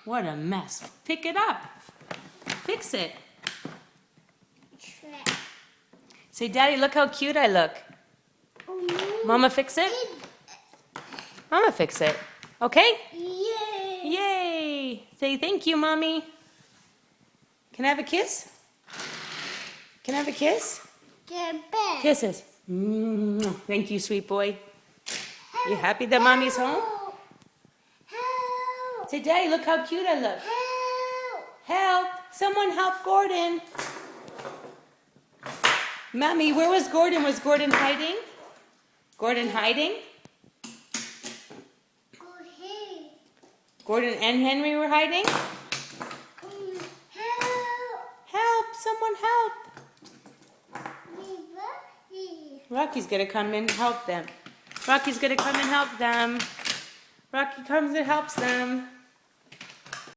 What a mess. Pick it up. Fix it. Say, Daddy, look how cute I look. Mama, fix it? Mama, fix it. Okay? Yay! Yay! Say thank you, Mommy. Can I have a kiss? Can I have a kiss? Kisses. Thank you, sweet boy. You happy that Mommy's home? Help! Say, Daddy, look how cute I look. Help! Help! Someone help Gordon. Mommy, where was Gordon? Was Gordon hiding? Gordon hiding? Go ahead. Gordon and Henry were hiding? Help! Help! Someone help! Rocky. Rocky's gonna come and help them. Rocky's gonna come and help them. Rocky comes and helps them.